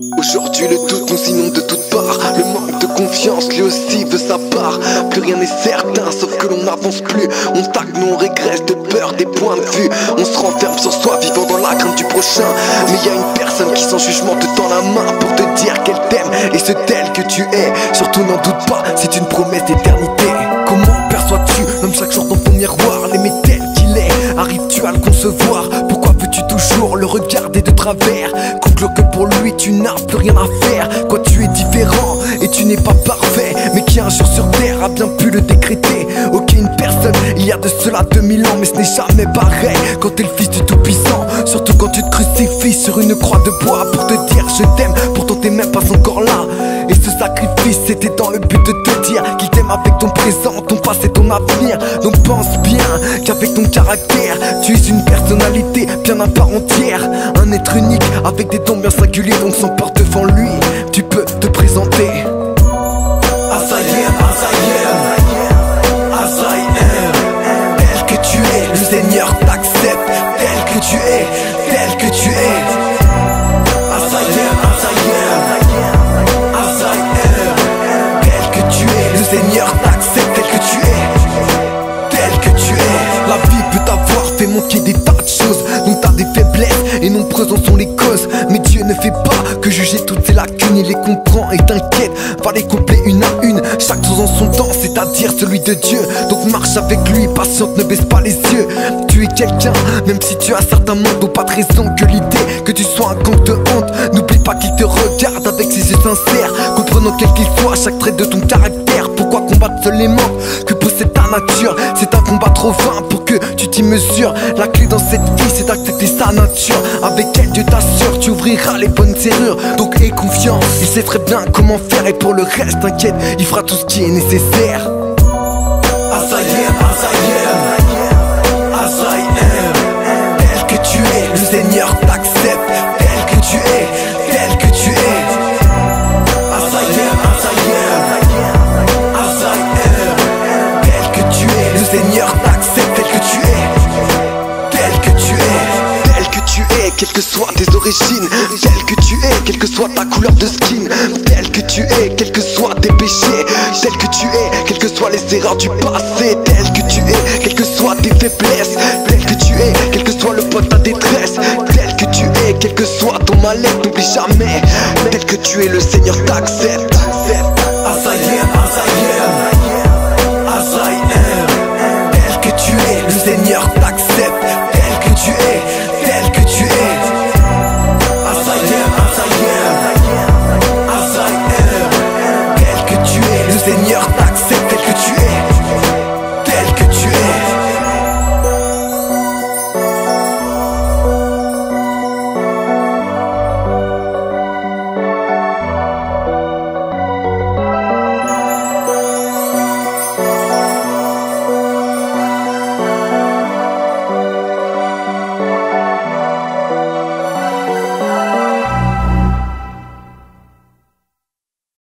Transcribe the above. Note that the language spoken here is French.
Aujourd'hui le doute nous inonde de toutes parts. Le manque de confiance lui aussi veut sa part. Plus rien n'est certain sauf que l'on n'avance plus. On stagne, on régresse de peur des points de vue. On se renferme sur soi vivant dans la crainte du prochain. Mais y a une personne qui sans jugement te tend la main pour te dire qu'elle t'aime et ce tel que tu es. Surtout n'en doute pas, c'est une promesse d'éternité. Comment perçois-tu, même chaque jour dans ton miroir, l'aimer tel qu'il est? Arrives-tu à le concevoir? Pourquoi veux-tu toujours le regarder de travers? Conclure que pour lui tu n'as plus rien à faire. Quoi, tu es différent et tu n'es pas parfait, mais qui un jour sur terre a bien pu le décréter. Ok, une personne, il y a de cela 2000 ans, mais ce n'est jamais pareil quand t'es le fils du tout-puissant. Surtout quand tu te crucifies sur une croix de bois pour te dire je t'aime, pourtant t'es même pas encore là. Et ce sacrifice c'était dans le but de te dire qu'il t'aime avec ton présent, ton passé, ton avenir. Donc pense bien qu'avec ton caractère tu es une personnalité bien à part entière. Un être unique avec des dons bien singuliers. Donc sans peur devant lui tu peux te présenter. As I am, as I am, as I am. Tel que tu es, le Seigneur t'accepte. Tel que tu es, tel que tu es. As I am, as I am, as I am. Tel que tu es, le Seigneur t'accepte. Tel que tu es, tel que tu es. La vie peut t'avoir fait manquer des tas de choses, donc t'as des faiblesses et nombreuses en sont les causes. Mais Dieu ne fait pas que juger toutes ces lacunes, il les comprend et t'inquiète, va les combler une à une. Chaque chose en son temps, c'est-à-dire celui de Dieu. Donc marche avec lui, patiente, ne baisse pas les yeux. Tu es quelqu'un, même si tu as certains mondes, n'ont pas de raison que l'idée que tu sois un gang de honte. N'oublie pas qu'il te regarde avec ses yeux sincères, comprenant quel qu'il soit chaque trait de ton caractère. Pourquoi combattre seuls les manques que possède ta nature? C'est un combat trop vain pour que tu t'y mesures. La clé dans cette vie c'est d'accepter sa nature. Avec elle Dieu t'assure, tu ouvriras les bonnes serrures. Donc aie confiance, il sait très bien comment faire. Et pour le reste t'inquiète, il fera tout ce qui est nécessaire. As I am, as I am, as I am. Tel que tu es, le Seigneur t'accepte. Tel que tu es, tel que tu es. As I am, as I am, as I am. Tel que tu es, le Seigneur t'accepte. Tel que tu es, tel que tu es. Tel que tu es, quelles que soient tes origines. Tel que tu es, quelle que soit ta couleur de skin. Tel que tu es, quels que soient tes péchés. Tel que tu es, quelles que soient les erreurs du passé. Tel que tu es, quelles que soient tes faiblesses. Tel que tu es, quel que soit le poids de ta détresse. Tel que tu es, quel que soit ton mal-être, n'oublie jamais. Tel que tu es, le Seigneur t'accepte.